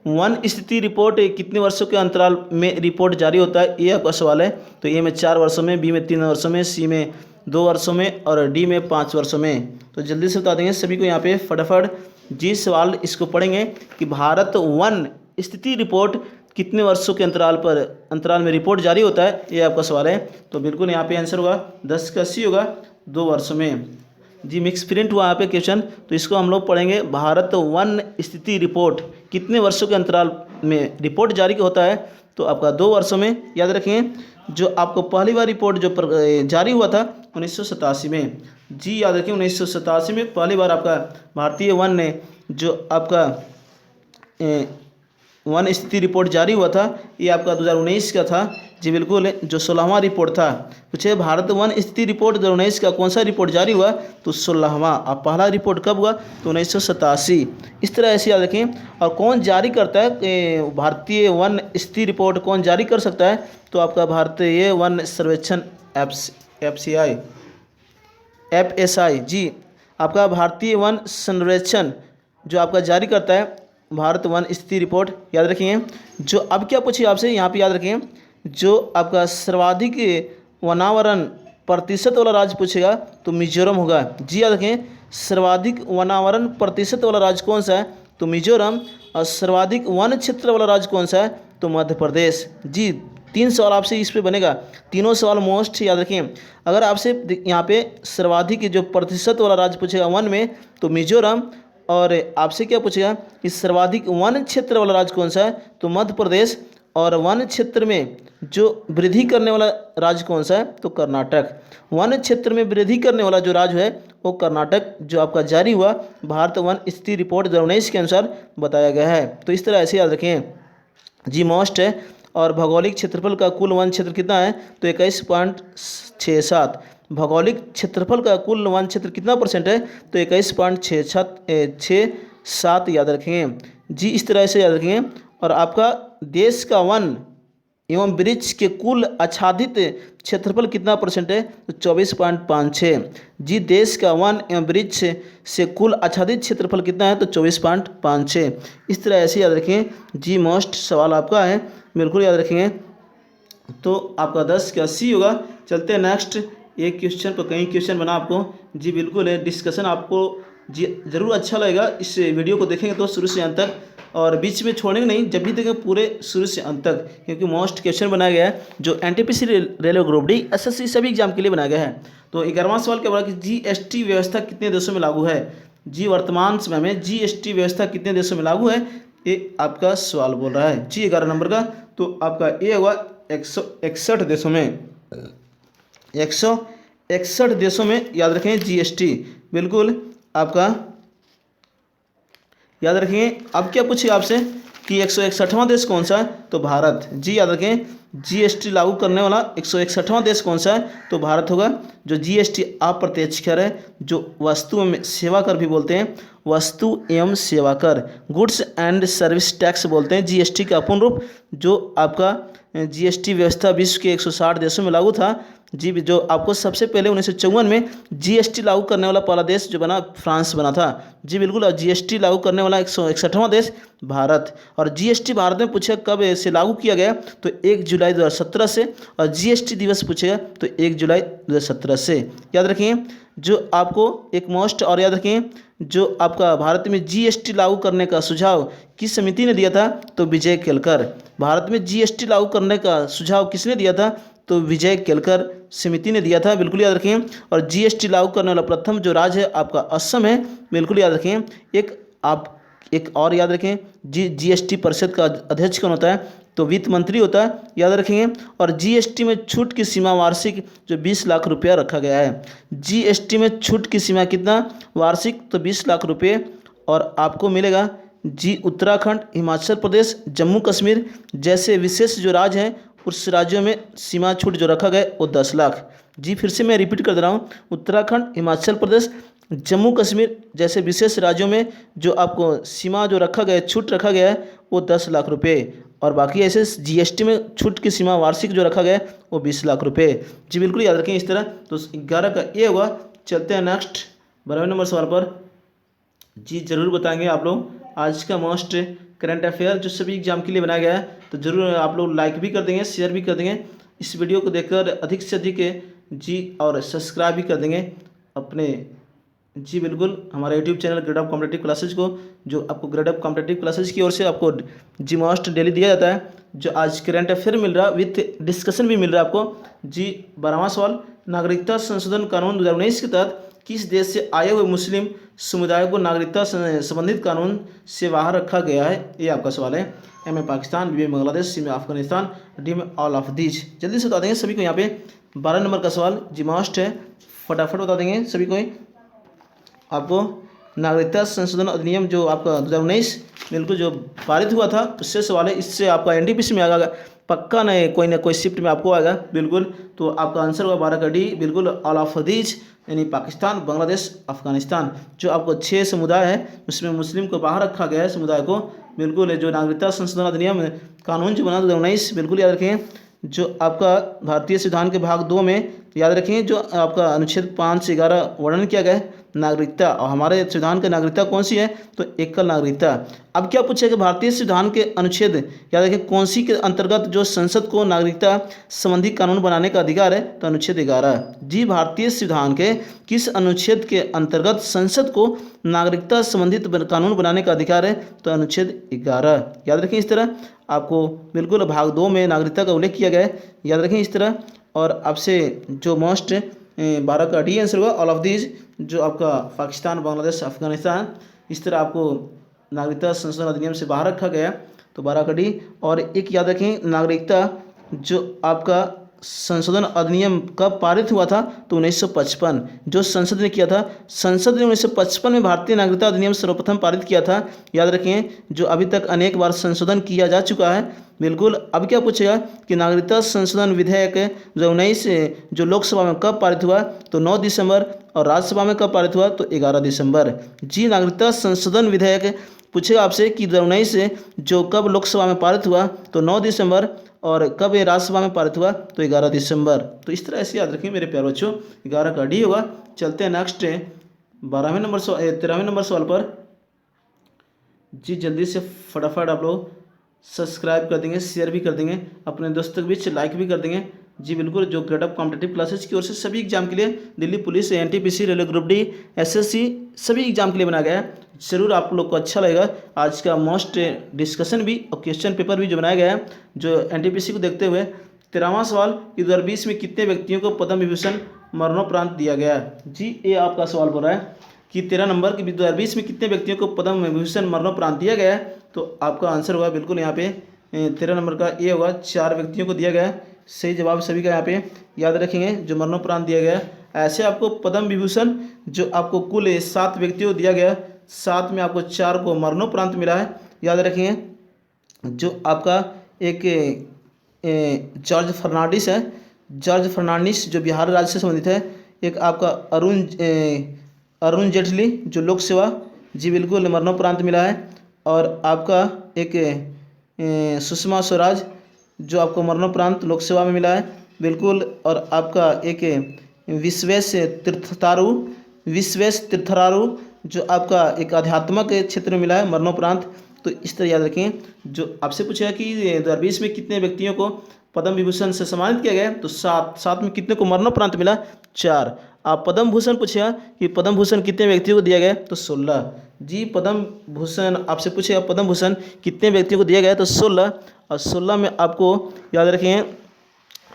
वन स्थिति रिपोर्ट कितने वर्षों के अंतराल में रिपोर्ट जारी होता है, ये आपका सवाल है। तो ए में 4 वर्षों में, बी में 3 वर्षों में, सी में 2 वर्षों में, और डी में 5 वर्षों में। तो जल्दी से बता देंगे सभी को यहाँ पे फटाफट। जी सवाल इसको पढ़ेंगे कि भारत वन स्थिति रिपोर्ट कितने वर्षों के अंतराल में रिपोर्ट जारी होता है, ये आपका सवाल है। तो बिल्कुल यहाँ पे आंसर होगा 10 का C होगा, 2 वर्षों में। जी मिक्स प्रिंट हुआ यहाँ पे क्वेश्चन, तो इसको हम लोग पढ़ेंगे। भारत वन स्थिति रिपोर्ट कितने वर्षों के अंतराल में रिपोर्ट जारी होता है? तो आपका 2 वर्षों में। याद रखिए, जो आपको पहली बार रिपोर्ट जो जारी हुआ था 1987 में। जी याद रखिए, 1987 में पहली बार आपका भारतीय वन ने जो आपका वन स्थिति रिपोर्ट जारी हुआ था, ये आपका 2019 का था। जी बिल्कुल, जो 16वां रिपोर्ट था। पूछे भारत वन स्थिति रिपोर्ट 2019 का कौन सा रिपोर्ट जारी हुआ? तो 16वां। अब पहला रिपोर्ट कब हुआ? तो 1987। इस तरह ऐसे याद रखें। और कौन जारी करता है भारतीय वन स्थिति रिपोर्ट? कौन जारी कर सकता है? तो आपका भारतीय वन सर्वेक्षण FSI। जी आपका भारतीय वन सर्वेक्षण जो आपका जारी करता है भारत वन स्थिति रिपोर्ट। याद रखिए, जो अब क्या पूछिए आपसे यहाँ पे, याद रखिए, जो आपका सर्वाधिक वनावरण प्रतिशत वाला राज्य पूछेगा तो मिजोरम होगा। जी याद रखें, सर्वाधिक वनावरण प्रतिशत वाला राज्य कौन सा है? तो मिजोरम। और सर्वाधिक वन क्षेत्र वाला राज्य कौन सा है? तो मध्य प्रदेश। जी 3 सवाल आपसे इस पे बनेगा, तीनों सवाल मोस्ट याद रखें। अगर आपसे यहाँ पे सर्वाधिक जो प्रतिशत वाला राज्य पूछेगा वन में, तो मिजोरम। और आपसे क्या पूछेगा कि सर्वाधिक वन क्षेत्र वाला राज्य कौन सा है? तो मध्य प्रदेश। और वन क्षेत्र में जो वृद्धि करने वाला राज्य कौन सा है? तो कर्नाटक। वन क्षेत्र में वृद्धि करने वाला जो राज्य है वो कर्नाटक, जो आपका जारी हुआ भारत वन स्थिति रिपोर्ट 2019 के अनुसार बताया गया है। तो इस तरह ऐसे याद रखें। जी मोस्ट है। और भौगोलिक क्षेत्रफल का कुल वन क्षेत्र कितना है? तो 21.67। भौगोलिक क्षेत्रफल का कुल वन क्षेत्र कितना % है? तो 21.67 याद रखेंगे। जी इस तरह से याद रखेंगे। और आपका देश का वन एवं वृक्ष के कुल आच्छादित क्षेत्रफल कितना % है? तो 24.56। जी देश का वन एवं वृक्ष से कुल आच्छादित क्षेत्रफल कितना है? तो 24.56। इस तरह ऐसे याद रखें। जी मोस्ट सवाल आपका है, बिल्कुल याद रखेंगे। तो आपका 10 का C होगा। चलते हैं नेक्स्ट। एक क्वेश्चन पर कई क्वेश्चन बना आपको। जी बिल्कुल है, डिस्कशन आपको जी ज़रूर अच्छा लगेगा। इस वीडियो को देखेंगे तो शुरू से अंत तक, और बीच में छोड़ेंगे नहीं, जब भी देखेंगे पूरे शुरू से अंत तक, क्योंकि मोस्ट क्वेश्चन बनाया गया है जो NTPC railway group D SSC सभी एग्जाम के लिए बनाया गया है। तो 11वां सवाल क्या बोला कि GST व्यवस्था कितने देशों में लागू है? जी वर्तमान समय में GST व्यवस्था कितने देशों में लागू है, ये आपका सवाल बोल रहा है। जी 11 नंबर का। तो आपका ये होगा 161 देशों में, 161 देशों में याद रखें GST। बिल्कुल आपका याद रखेंगे। अब क्या पूछिए आपसे कि 161वां देश कौन सा है? तो भारत। जी याद रखें, GST लागू करने वाला 161वां देश कौन सा है? तो भारत होगा। जो GST अप्रत्यक्ष कर है, जो वस्तु में सेवा कर भी बोलते हैं, वस्तु एवं सेवा कर, गुड्स एंड सर्विस टैक्स बोलते हैं GST का पूर्ण रूप। जो आपका GST व्यवस्था विश्व के 160 देशों में लागू था। जी जो आपको सबसे पहले 1954 में GST लागू करने वाला पहला देश जो बना, फ्रांस बना था। जी बिल्कुल। और GST लागू करने वाला 161वां देश भारत। और GST भारत में पूछेगा कब से लागू किया गया? तो 1 जुलाई 2017 से। और GST दिवस पूछेगा तो 1 जुलाई 2017 से। याद रखिए। जो आपको एक मोस्ट और याद रखिए, जो आपका भारत में GST लागू करने का सुझाव किस समिति ने दिया था? तो विजय केलकर। भारत में GST लागू करने का सुझाव किसने दिया था? तो विजय केलकर समिति ने दिया था। बिल्कुल याद रखें। और GST लागू करने वाला प्रथम जो राज्य है आपका असम है। बिल्कुल याद रखें। एक और याद रखें, GST परिषद का अध्यक्ष कौन होता है? तो वित्त मंत्री होता है। याद रखेंगे। और GST में छूट की सीमा वार्षिक जो 20 लाख रुपया रखा गया है। GST में छूट की सीमा कितना वार्षिक? तो 20 लाख रुपये। और आपको मिलेगा जी उत्तराखंड, हिमाचल प्रदेश, जम्मू कश्मीर जैसे विशेष जो राज्य हैं, उस राज्यों में सीमा छूट जो रखा गया वो 10 लाख। जी फिर से मैं रिपीट कर दे रहा हूँ, उत्तराखंड, हिमाचल प्रदेश, जम्मू कश्मीर जैसे विशेष राज्यों में जो आपको सीमा जो रखा गया है, छूट रखा गया है वो 10 लाख रुपये। और बाकी ऐसे GST में छूट की सीमा वार्षिक जो रखा गया है वो 20 लाख रुपये। जी बिल्कुल याद रखें इस तरह। तो 11 का ये होगा। चलते हैं नेक्स्ट 12वें नंबर सवाल पर। जी ज़रूर बताएंगे आप लोग आज का मोस्ट करंट अफेयर जो सभी एग्जाम के लिए बनाया गया है। तो ज़रूर आप लोग लाइक भी कर देंगे, शेयर भी कर देंगे इस वीडियो को देखकर अधिक से अधिक जी, और सब्सक्राइब भी कर देंगे अपने। जी बिल्कुल हमारे YouTube channel grade up competitive classes को, जो आपको ग्रेड अप कॉम्पिटिटिव क्लासेज की ओर से आपको जी मोस्ट डेली दिया जाता है। जो आज करंट अफेयर मिल रहा विथ डिस्कशन भी मिल रहा है आपको। जी 12वां सवाल, नागरिकता संशोधन कानून 2019 के तहत किस देश से आए हुए मुस्लिम समुदाय को नागरिकता संबंधित कानून से बाहर रखा गया है? ये आपका सवाल है। ए में पाकिस्तान, बी में बांग्लादेश, सी में अफगानिस्तान, डी में ऑल ऑफ दीज। जल्दी से बता देंगे सभी को। यहाँ पे 12 नंबर का सवाल जी मस्ट है, फटाफट बता देंगे सभी को। आपको नागरिकता संशोधन अधिनियम जो आपका 2019 बिल्कुल जो पारित हुआ था उससे सवाल है। इससे आपका एनटीपीसी में आएगा पक्का, नहीं कोई ना कोई शिफ्ट में आपको आएगा बिल्कुल। तो आपका आंसर होगा 12 का डी बिल्कुल, ऑल ऑफ दीज, यानी पाकिस्तान, बांग्लादेश, अफगानिस्तान। जो आपको 6 समुदाय है उसमें मुस्लिम को बाहर रखा गया है समुदाय को बिल्कुल। जो नागरिकता संशोधन अधिनियम कानून जो बना 2019 बिल्कुल याद रखें। जो आपका भारतीय संविधान के भाग 2 में याद रखें जो आपका अनुच्छेद 5 से 11 वर्णन किया गया है नागरिकता, और हमारे संविधान की नागरिकता कौन सी है? तो एकल नागरिकता। अब क्या पूछा कि भारतीय संविधान के अनुच्छेद याद रखें कौन सी के अंतर्गत जो संसद को नागरिकता संबंधी कानून बनाने का अधिकार है? तो अनुच्छेद 11। जी, भारतीय संविधान के किस अनुच्छेद के अंतर्गत संसद को नागरिकता संबंधित कानून बनाने का अधिकार है? तो अनुच्छेद 11। याद रखें इस तरह आपको बिल्कुल भाग 2 में नागरिकता का उल्लेख किया गया है, याद रखें इस तरह। और आपसे जो मोस्ट 12 का डी आंसर होगा, ऑल ऑफ दीज, जो आपका पाकिस्तान, बांग्लादेश, अफगानिस्तान, इस तरह आपको नागरिकता संशोधन अधिनियम से बाहर रखा गया। तो 12 का डी। और एक याद रखें नागरिकता जो आपका संशोधन अधिनियम कब पारित हुआ था? तो 1955 जो संसद ने किया था। संसद ने 1955 में भारतीय नागरिकता अधिनियम सर्वप्रथम पारित किया था, याद रखें। जो अभी तक अनेक बार संशोधन किया जा चुका है बिल्कुल। अब क्या पूछेगा कि नागरिकता संशोधन विधेयक 2019 जो लोकसभा में कब पारित हुआ? तो 9 दिसंबर। और राज्यसभा में कब पारित हुआ? तो 11 दिसंबर। जी, नागरिकता संशोधन विधेयक पूछेगा आपसे कि 2019 जो कब लोकसभा में पारित हुआ? तो 9 दिसंबर। और कब ये राज्यसभा में पारित हुआ? तो 11 दिसंबर। तो इस तरह ऐसे याद रखें मेरे प्यारे बच्चों, 11 का डी होगा। चलते हैं नेक्स्ट 13वें नंबर सवाल पर। जी, जल्दी से फटाफट आप लोग सब्सक्राइब कर देंगे, शेयर भी कर देंगे, अपने दोस्तों के बीच लाइक भी कर देंगे। जी बिल्कुल, जो ग्रेड अप कॉम्पिटेटिव क्लासेस की ओर से सभी एग्जाम के लिए Delhi police, NTPC, railway group D, SSC सभी एग्जाम के लिए बनाया गया है। जरूर आप लोग को अच्छा लगेगा। आज का मोस्ट डिस्कशन भी और क्वेश्चन पेपर भी जो बनाया गया है जो एनटीपीसी को देखते हुए। 13वां सवाल कि 2020 में कितने व्यक्तियों को पद्म विभूषण मरणोपरांत दिया गया? जी, ये आपका सवाल बोल रहा है कि 13 नंबर कि 2020 में कितने व्यक्तियों को पद्म विभूषण मरणोपरांत दिया गया है? तो आपका आंसर होगा बिल्कुल यहाँ पे 13 नंबर का ये होगा, 4 व्यक्तियों को दिया गया है। सही जवाब सभी का यहाँ पे याद रखेंगे जो मरणोपरांत दिया गया है। ऐसे आपको पद्म विभूषण जो आपको कुल 7 व्यक्तियों को दिया गया, 7 में आपको 4 को मरणोपरांत मिला है, याद रखेंगे। जो आपका एक जॉर्ज फर्नांडिस है, जॉर्ज फर्नांडिस जो बिहार राज्य से संबंधित है। एक आपका अरुण जेटली जो लोक सेवा, जी बिल्कुल मरणोपरांत मिला है। और आपका एक सुषमा स्वराज जो आपको मरणोपरांत लोक सेवा में मिला है बिल्कुल। और आपका एक विश्वेश तीर्थरारू जो आपका एक आध्यात्मिक क्षेत्र में मिला है मरणोपरांत। तो इस तरह याद रखें। जो आपसे पूछेगा कि 2020 में कितने व्यक्तियों को पद्म विभूषण से सम्मानित किया गया, तो 7 में कितने को मरणोपरांत मिला? 4। आप पद्म भूषण पूछेगा कि पद्म भूषण कितने व्यक्तियों को दिया गया, तो 16। जी, पद्म भूषण आपसे पूछेगा पद्म भूषण कितने व्यक्तियों को दिया गया, तो 16। और 16 में आपको याद रखें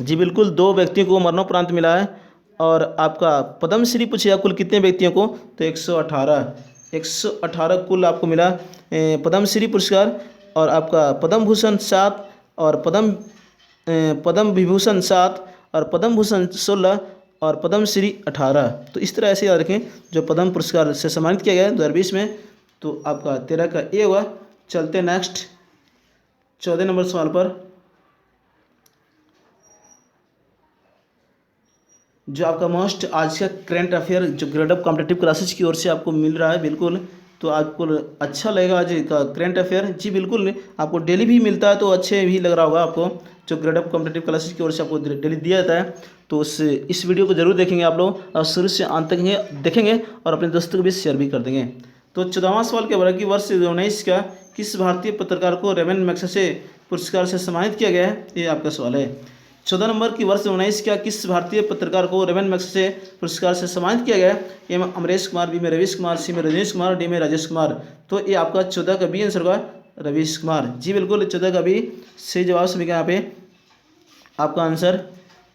जी बिल्कुल 2 व्यक्तियों को मरणोपरांत मिला है। और आपका पद्मश्री पूछेगा कुल कितने व्यक्तियों को, तो 118 कुल आपको मिला पद्मश्री पुरस्कार। और आपका पद्म भूषण 7 और पद्म विभूषण 7 और पद्म भूषण 16 और पद्मश्री 18। तो इस तरह ऐसे याद रखें जो पद्म पुरस्कार से सम्मानित किया गया 2020 में। तो आपका 13 का ए हुआ। चलते नेक्स्ट 14 नंबर सवाल पर। जो आपका मोस्ट आज का करंट अफेयर जो ग्रेड अप कॉम्पिटेटिव क्लासेस की ओर से आपको मिल रहा है बिल्कुल, तो आपको अच्छा लगेगा आज का करंट अफेयर। जी बिल्कुल, आपको डेली भी मिलता है तो अच्छे भी लग रहा होगा आपको। जो ग्रेड अप कॉम्पिटेटिव क्लासेस की ओर से आपको डेली दिया जाता है, तो इस वीडियो को जरूर देखेंगे आप लोग और शुरू से अंत तक देखेंगे और अपने दोस्तों के बीच शेयर भी कर देंगे। तो 14वां सवाल क्या बोला कि वर्ष 2019 का किस भारतीय पत्रकार को रेमन मैग्सेसे पुरस्कार से सम्मानित किया गया है? ये आपका सवाल है। 14 नंबर की वर्ष 2019 का किस भारतीय पत्रकार को रेमन मैग्सेसे पुरस्कार से सम्मानित किया गया है? ए में अमरेश कुमार, बी में रवीश कुमार, सी में रजनीश कुमार, डी में राजेश कुमार। तो ये आपका 14 का बी आंसर होगा, रवीश कुमार। जी बिल्कुल, 14 का बी सही जवाब सभी का यहाँ पे आपका आंसर।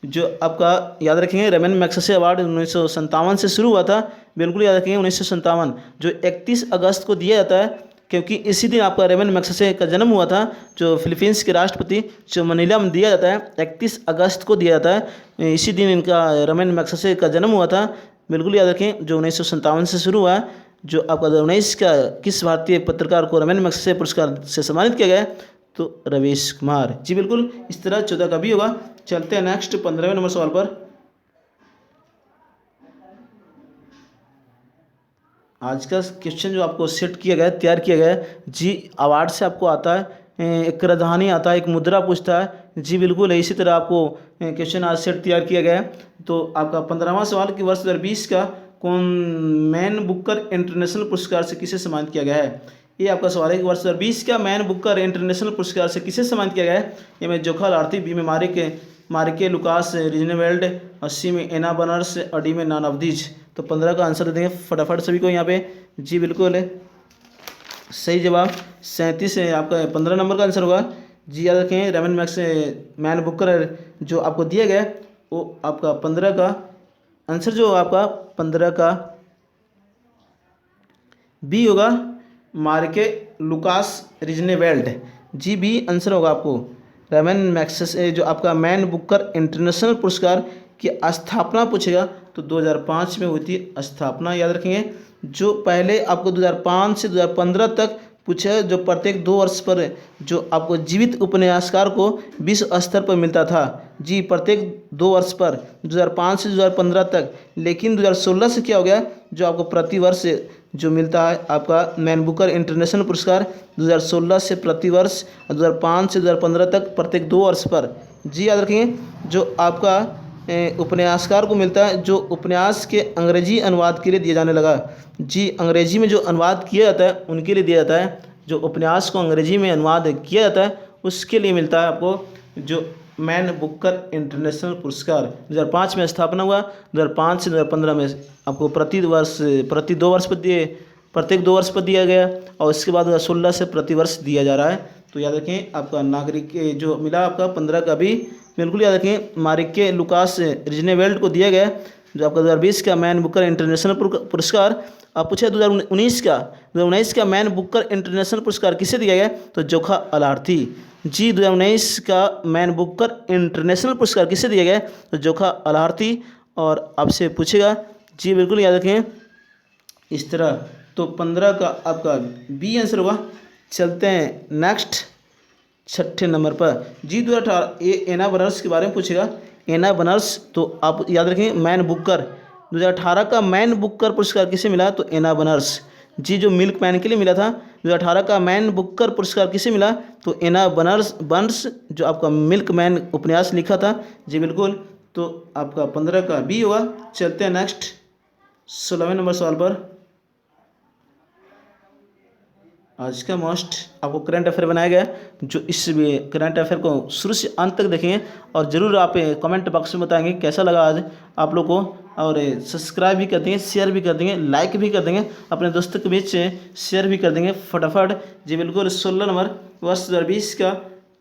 जो आपका याद रखेंगे रेमन मैग्सेसे अवार्ड 1957 से शुरू हुआ था, बिल्कुल याद रखेंगे 1957 जो 31 अगस्त को दिया जाता है, क्योंकि इसी दिन आपका रेमन मैग्सेसे का जन्म हुआ था, जो फिलीपींस के राष्ट्रपति, जो मनीला में दिया जाता है 31 अगस्त को दिया जाता है। इसी दिन इनका रेमन मैग्सेसे का जन्म हुआ था। बिल्कुल याद रखें, जो 1957 से शुरू हुआ, जो आपका 2019 का किस भारतीय पत्रकार को रेमन मैग्सेसे पुरस्कार से सम्मानित किया गया है, तो रवीश कुमार जी। बिल्कुल इस तरह 14 का भी होगा। चलते हैं नेक्स्ट 15वें नंबर सवाल पर। आज का क्वेश्चन जो आपको सेट किया गया है, तैयार किया गया है जी, अवार्ड से आपको आता है, एक राजधानी आता है, एक मुद्रा पूछता है जी। बिल्कुल इसी तरह आपको क्वेश्चन आज सेट तैयार किया गया है। तो आपका 15वां सवाल कि वर्ष 2020 का कौन मैन बुकर इंटरनेशनल पुरस्कार से किसे सम्मानित किया गया है। ये आपका सवाल है कि वर्ष 2020 का मैन बुकर इंटरनेशनल पुरस्कार से किसे सम्मानित किया गया है। ए में जोखा लार्थी, बी में मारिके लुकास रिजनेवेल्ड, और सी में एना बनर्स, और डी में नानावधीज। तो 15 का आंसर दे देंगे फटाफट सभी को यहाँ पे जी। बिल्कुल सही जवाब 37 है आपका 15 नंबर का आंसर होगा जी। याद रखें रेमन मैन बुकर जो आपको दिया गया है, वो आपका 15 का आंसर जो आपका 15 का बी होगा, मार्के लुकास रिजनेवेल्ड जी। बी आंसर होगा आपको। रेमन मैग्सेसे जो आपका मैन बुकर इंटरनेशनल पुरस्कार की स्थापना पूछेगा तो 2005 में हुई थी स्थापना। याद रखेंगे, जो पहले आपको 2005 से 2015 तक पूछे, जो प्रत्येक 2 वर्ष पर जो आपको जीवित उपन्यासकार को विश्व स्तर पर मिलता था जी, प्रत्येक 2 वर्ष पर 2005 से 2015 तक। लेकिन 2016 से क्या हो गया, जो आपको प्रति वर्ष जो मिलता है आपका मैन बुकर इंटरनेशनल पुरस्कार 2016 से प्रति वर्ष, 2005 से 2015 तक प्रत्येक 2 वर्ष पर जी। याद रखेंगे, जो आपका उपन्यासकार को मिलता है जो उपन्यास के अंग्रेजी अनुवाद के लिए दिया जाने लगा जी। अंग्रेजी में जो अनुवाद किया जाता है उनके लिए दिया जाता है, जो उपन्यास को अंग्रेजी में अनुवाद किया जाता है उसके लिए मिलता है आपको जो मैन बुकर इंटरनेशनल पुरस्कार। 2005 में स्थापना हुआ, 2005 से 2015 में आपको प्रति 2 वर्ष पर प्रत्येक 2 वर्ष पर दिया गया, और इसके बाद 2016 से प्रति वर्ष दिया जा रहा है। तो याद रखें, आपका नागरिक जो मिला आपका 15 का भी बिल्कुल याद रखें, मारिके लुकास रिजनेवेल्ड को दिया गया, जो आपका 2020 का मैन बुकर इंटरनेशनल पुरस्कार। आप पूछे 2019 का मैन बुकर इंटरनेशनल पुरस्कार किसे दिया गया, तो जोखा अलार्थी जी। 2019 का मैन बुकर इंटरनेशनल पुरस्कार किसे दिया गया, तो जोखा अलार्थी। और आपसे पूछेगा जी, बिल्कुल याद रखें इस तरह। तो 15 का आपका बी आंसर होगा। चलते हैं नेक्स्ट 6ठे नंबर पर जी। 2018 ये एना बनर्स के बारे में पूछेगा। एना बनर्स, तो आप याद रखें मैन बुकर 2018 का मैन बुकर पुरस्कार किसे मिला, तो एना बनर्स जी, जो मिल्क मैन के लिए मिला था। 2018 का मैन बुकर पुरस्कार किसे मिला, तो एना बर्न्स जो आपका मिल्क मैन उपन्यास लिखा था जी। बिल्कुल, तो आपका 15 का बी होगा। चलते हैं नेक्स्ट 16वें नंबर सवाल पर। आज का मोस्ट आपको करंट अफेयर बनाया गया है, जो इस करंट अफेयर को शुरू से अंत तक देखेंगे, और ज़रूर आप कमेंट बॉक्स में बताएंगे कैसा लगा आज आप लोग को, और सब्सक्राइब भी कर देंगे, शेयर भी कर देंगे, लाइक भी कर देंगे, अपने दोस्तों के बीच शेयर भी कर देंगे फटाफट जी। बिल्कुल 16 नंबर, वर्ष 2020 का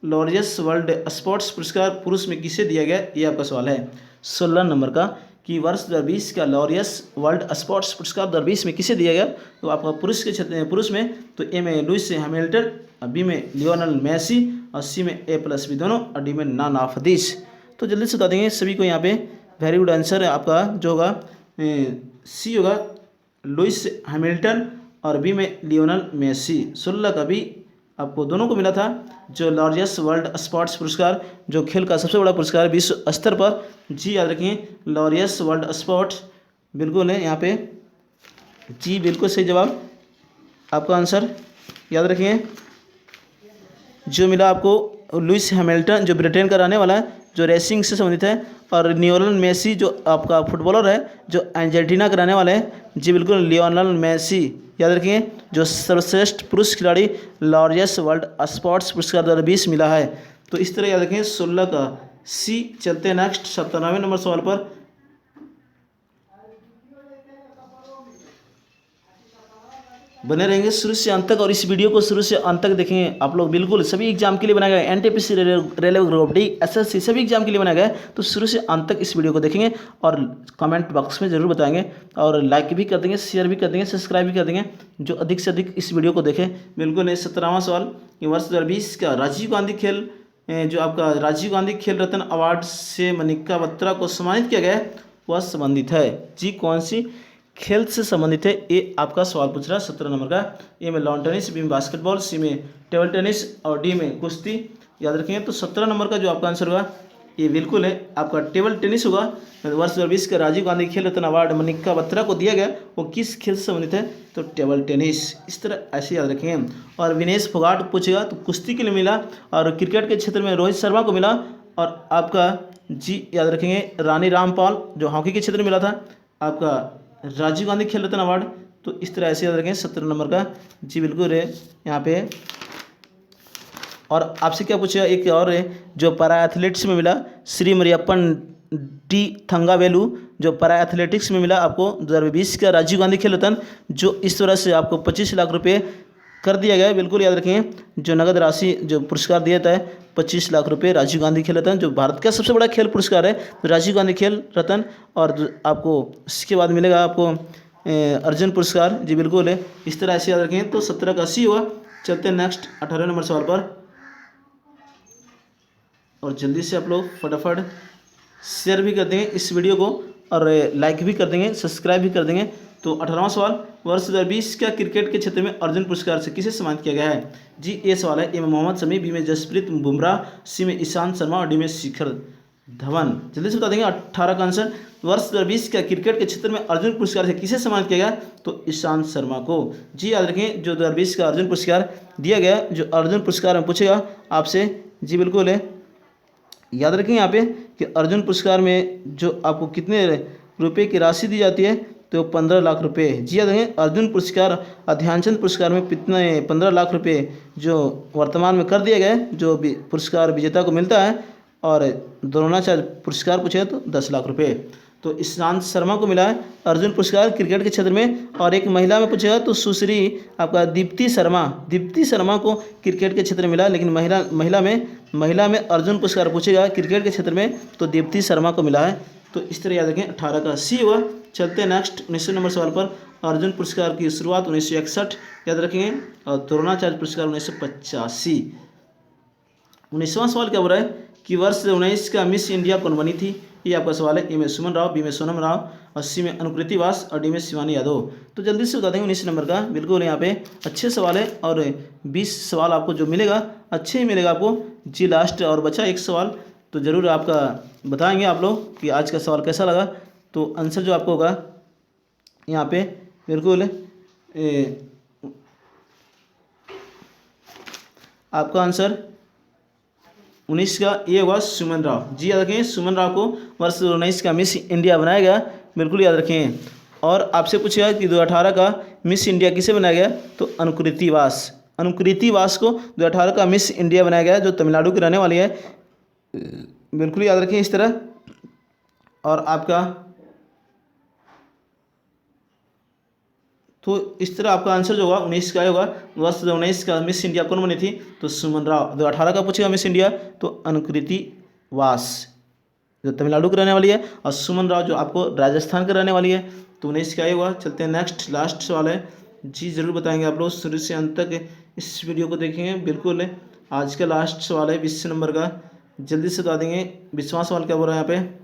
लॉरियस वर्ल्ड स्पोर्ट्स पुरस्कार पुरुष में किसे दिया गया, ये आपका सवाल है 16 नंबर का, कि वर्ष 2020 का लॉरियस वर्ल्ड स्पोर्ट्स पुरस्कार 2020 में किसे दिया गया। तो आपका पुरुष के क्षेत्र पुरुष में तो ए में लुइस हैमिल्टन, बी में लियोनल मेसी, और सी में A+ भी दोनों, और डी में नानाफदीस। तो जल्दी से बता देंगे सभी को यहाँ पे। वेरी गुड आंसर है आपका जो होगा सी होगा, लुइस हैमिल्टन, और बी में लियोनल मेसी। 16 का भी आपको दोनों को मिला था, जो लॉरियस वर्ल्ड स्पोर्ट्स पुरस्कार, जो खेल का सबसे बड़ा पुरस्कार है विश्व स्तर पर जी। याद रखें लॉरियस वर्ल्ड स्पोर्ट्स, बिल्कुल है यहाँ पे जी। बिल्कुल सही जवाब आपका आंसर। याद रखें, जो मिला आपको लुइस हैमिल्टन जो ब्रिटेन का रहने वाला है, जो रेसिंग से संबंधित है, और लियोनल मेसी जो आपका फुटबॉलर है, जो अर्जेंटीना का रहने वाले हैं जी। बिल्कुल लियोनल मेसी। याद रखिए, जो सर्वश्रेष्ठ पुरुष खिलाड़ी लॉरियस वर्ल्ड स्पोर्ट्स पुरस्कार 2020 मिला है। तो इस तरह याद रखें 16 का सी। चलते हैं नेक्स्ट 97वें नंबर सवाल पर। बने रहेंगे शुरू से अंत तक और इस वीडियो को शुरू से अंत तक देखेंगे आप लोग। बिल्कुल सभी एग्जाम के लिए बनाया गया है, NTPC, railway group D, SSC सभी एग्जाम के लिए बनाया गया है। तो शुरू से अंत तक इस वीडियो को देखेंगे और कमेंट बॉक्स में जरूर बताएंगे और लाइक भी कर देंगे, शेयर भी कर देंगे, सब्सक्राइब भी कर देंगे जो अधिक से अधिक इस वीडियो को देखें। बिल्कुल 17वां सवाल, ये वर्ष 2020 का राजीव गांधी खेल जो आपका राजीव गांधी खेल रत्न अवार्ड से मनिका बत्रा को सम्मानित किया गया है वह संबंधित है जी कौन सी खेल से संबंधित है। ये आपका सवाल पूछ रहा है 17 नंबर का। ए में लॉन टेनिस, बी में बास्केटबॉल, सी में टेबल टेनिस और डी में कुश्ती। याद रखेंगे। तो 17 नंबर का जो आपका आंसर होगा ये बिल्कुल है आपका टेबल टेनिस होगा। वर्ष 2020 का राजीव गांधी खेल रत्न अवार्ड मनिका बत्रा को दिया गया वो किस खेल से संबंधित है, तो टेबल टेनिस। इस तरह ऐसे याद रखेंगे। और विनेश फोगाट पूछेगा तो कुश्ती के लिए मिला और क्रिकेट के क्षेत्र में रोहित शर्मा को मिला। और आपका जी याद रखेंगे रानी रामपाल जो हॉकी के क्षेत्र में मिला था आपका राजीव गांधी खेल रत्न अवार्ड। तो इस तरह ऐसे याद रखें 17 नंबर का जी बिल्कुल है यहाँ पे। और आपसे क्या पूछेगा एक और है जो पैरा एथलेटिक्स में मिला, श्री मरियप्पन डी थंगावेलू जो पैरा एथलेटिक्स में मिला आपको 2020 का राजीव गांधी खेल रत्न, जो इस तरह से आपको 25 लाख रुपए कर दिया गया है। बिल्कुल याद रखेंगे। जो नगद राशि जो पुरस्कार दिया जाता है 25 लाख रुपए राजीव गांधी खेल रत्न, जो भारत का सबसे बड़ा खेल पुरस्कार है राजीव गांधी खेल रत्न। और आपको इसके बाद मिलेगा आपको अर्जुन पुरस्कार जी बिल्कुल है। इस तरह ऐसे याद रखें। तो 17 का 80 हुआ। चलते हैं नेक्स्ट 18 नंबर सवाल पर। और जल्दी से आप लोग फटाफट शेयर भी कर देंगे इस वीडियो को और लाइक भी कर देंगे, सब्सक्राइब भी कर देंगे। तो 18वां सवाल, वर्ष 2020 का क्रिकेट के क्षेत्र में अर्जुन पुरस्कार से किसे सम्मानित किया गया है जी। ये सवाल है। ए में मोहम्मद शमी, बी में जसप्रीत बुमराह, सी में ईशांत शर्मा और डी में शिखर धवन। जल्दी से बता देंगे 18 का आंसर। वर्ष 2020 का क्रिकेट के क्षेत्र में अर्जुन पुरस्कार से किसे सम्मानित किया गया, तो ईशांत शर्मा को जी। याद रखें जो 2020 का अर्जुन पुरस्कार दिया गया, जो अर्जुन पुरस्कार में पूछेगा आपसे जी बिल्कुल है। याद रखें यहाँ पे कि अर्जुन पुरस्कार में जो आपको कितने रुपए की राशि दी जाती है, तो 15 लाख रुपए। जी याद रखें। अर्जुन पुरस्कार ध्यानचंद पुरस्कार में कितने 15 लाख रुपए जो वर्तमान में कर दिया गया है, जो भी पुरस्कार विजेता को मिलता है। और द्रोणाचार्य पुरस्कार पूछेगा तो 10 लाख रुपए। तो ईशांत शर्मा को मिला है अर्जुन पुरस्कार क्रिकेट के क्षेत्र में। और एक महिला में पूछेगा तो सुश्री आपका दीप्ति शर्मा को क्रिकेट के क्षेत्र में मिला। लेकिन महिला में अर्जुन पुरस्कार पूछेगा क्रिकेट के क्षेत्र में तो दीप्ति शर्मा को मिला है। तो इस तरह याद रखें। 18 का सी हुआ। चलते हैं नेक्स्ट 19 नंबर सवाल पर। अर्जुन पुरस्कार की शुरुआत 1961 याद रखेंगे और द्रोणाचार्य पुरस्कार 1985। 19वां सवाल क्या हो रहा है कि वर्ष 19 का मिस इंडिया कौन बनी थी, ये आपका सवाल है। ए में सुमन राव, बी में सोनम राव और सी में अनुकृति वास और डी में शिवानी यादव। तो जल्दी से बता देंगे 19 नंबर का। बिल्कुल यहाँ पे अच्छे सवाल है और 20 सवाल आपको जो मिलेगा अच्छे ही मिलेगा आपको जी। लास्ट और बचा एक सवाल, तो ज़रूर आपका बताएंगे आप लोग कि आज का सवाल कैसा लगा। तो आंसर जो आपको होगा यहाँ पे बिल्कुल आपका आंसर 19 का ये होगा सुमन राव। जी याद रखें। सुमन राव को वर्ष 2019 का मिस इंडिया बनाया गया, बिल्कुल याद रखें। और आपसे पूछेगा कि 2018 का मिस इंडिया किसे बनाया गया, तो अनुकृति वास को 2018 का मिस इंडिया बनाया गया, जो तमिलनाडु की रहने वाली है। बिल्कुल याद रखें इस तरह। और आपका तो इस तरह आपका आंसर जो होगा 19 का होगा। वर्ष 2019 का मिस इंडिया कौन बनी थी, तो सुमन राव। 2018 का पूछेगा मिस इंडिया तो अनुकृति वास जो तमिलनाडु की रहने वाली है, और सुमन राव जो आपको राजस्थान की रहने वाली है। तो 19 का होगा। चलते हैं नेक्स्ट लास्ट सवाल है जी। ज़रूर बताएंगे आप लोग शुरू से अंत तक इस वीडियो को देखेंगे। बिल्कुल आज का लास्ट सवाल है 20 नंबर का। जल्दी से बता देंगे 20वां सवाल क्या बोल रहा है यहाँ पे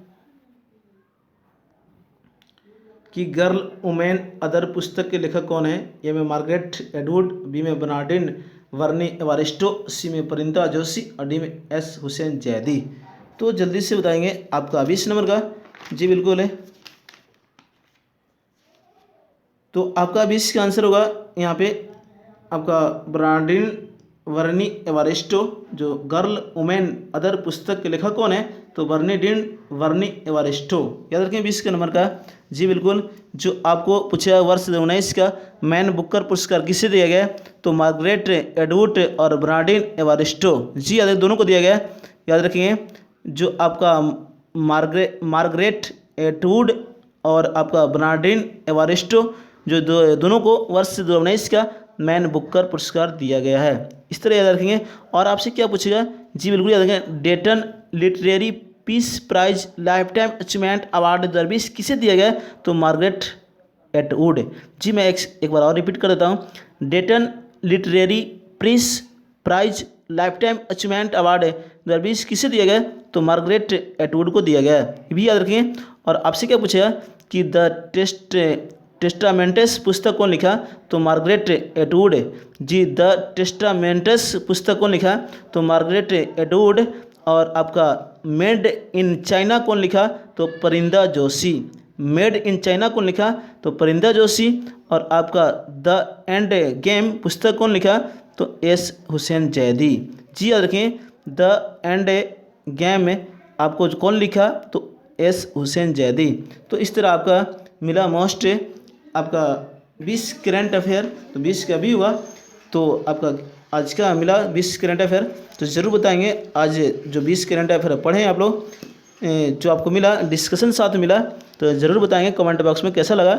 कि गर्ल वुमेन अदर पुस्तक के लेखक कौन है। ए में मार्गरेट एडवर्ड, बी में बर्नार्डिन वर्नी एवारिस्टो, सी में परिंदा जोशी और डी में एस हुसैन जैदी। तो जल्दी से बताएंगे आपका 20 नंबर का जी बिल्कुल है। तो आपका 20 का आंसर होगा यहाँ पे आपका बर्नार्डिन वर्नी एवारिस्टो जो गर्ल वुमेन अदर पुस्तक के लेखक कौन है, तो बर्नार्डिन वर्नी एवारिस्टो। याद रखें 20 के नंबर का जी बिल्कुल। जो आपको पूछा वर्ष 2019 का मैन बुकर पुरस्कार किसे दिया गया, तो मार्गरेट एडवर्ड और बर्नार्डिन एवारिस्टो। जी याद दोनों को दिया गया। याद रखेंगे जो आपका मार्गरेट एडवर्ड और आपका बर्नार्डिन एवारिस्टो जो दोनों को वर्ष 2019 का मैन बुकर पुरस्कार दिया गया है। इस तरह याद रखेंगे। और आपसे क्या पूछेगा, जी बिल्कुल याद रखेंगे, Dayton literary peace prize lifetime achievement award 2020 किसे दिया गया? तो मार्गरेट एटवुड। जी मैं एक बार और रिपीट कर देता हूँ, Dayton literary peace prize lifetime achievement award 2020 किसे दिया गया? तो मार्गरेट एटवुड को दिया गया है, ये भी याद रखेंगे। और आपसे क्या पूछेगा कि द टेस्टामेंटस पुस्तक कौन लिखा? तो मार्गरेट एटवुड। जी द टेस्टामेंटस पुस्तक कौन लिखा? तो मार्गरेट एटवुड। और आपका मेड इन चाइना कौन लिखा? तो परिंदा जोशी। मेड इन चाइना कौन लिखा? तो परिंदा जोशी। और आपका द एंड गेम पुस्तक कौन लिखा? तो एस हुसैन जैदी। जी याद रखें, द एंड गेम में आपको कौन लिखा? तो एस हुसैन जैदी। तो इस तरह आपका मिला मोस्ट आपका 20 करंट अफेयर। तो 20 का भी हुआ, तो आपका आज का मिला 20 करंट अफेयर। तो ज़रूर बताएंगे आज जो 20 करंट अफेयर पढ़े आप लोग, जो आपको मिला डिस्कशन साथ में मिला, तो ज़रूर बताएंगे कमेंट बॉक्स में कैसा लगा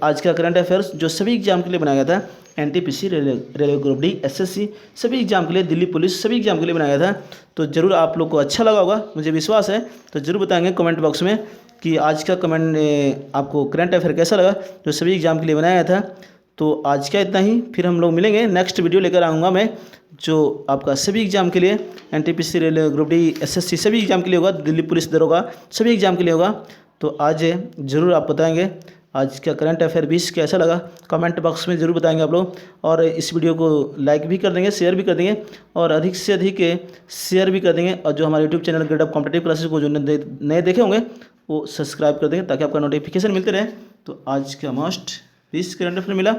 आज का करंट अफेयर्स जो सभी एग्जाम के लिए बनाया गया था। NTPC, railway group D, SSC सभी एग्जाम के लिए, दिल्ली पुलिस सभी एग्जाम के लिए बनाया गया था। तो ज़रूर आप लोग को अच्छा लगा होगा, मुझे विश्वास है। तो ज़रूर बताएंगे कमेंट बॉक्स में कि आज का कमेंट आपको करंट अफेयर कैसा लगा जो सभी एग्जाम के लिए बनाया गया था। तो आज का इतना ही, फिर हम लोग मिलेंगे, नेक्स्ट वीडियो लेकर आऊँगा मैं जो आपका सभी एग्जाम के लिए, NTPC, railway group D, SSC सभी एग्जाम के लिए होगा, दिल्ली पुलिस दरोगा सभी एग्जाम के लिए होगा। तो आज ज़रूर आप बताएंगे आज का करंट अफेयर 20 कैसा लगा, कमेंट बॉक्स में ज़रूर बताएंगे आप लोग। और इस वीडियो को लाइक भी कर देंगे, शेयर भी कर देंगे, और अधिक से अधिक शेयर भी कर देंगे। और जो हमारे YouTube channel grade of competitive classes को जो नए देखे होंगे वो सब्सक्राइब कर देंगे ताकि आपका नोटिफिकेशन मिलते रहे। तो आज का मोस्ट 20 करंट अफेयर मिला,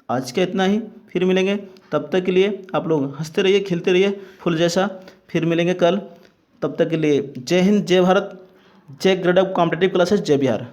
आज का इतना ही, फिर मिलेंगे। तब तक के लिए आप लोग हंसते रहिए, खेलते रहिए फुल जैसा। फिर मिलेंगे कल, तब तक के लिए जय हिंद, जय भारत, जय ग्रेड ऑफ कॉम्पिटिटिव क्लासेस, जय बिहार।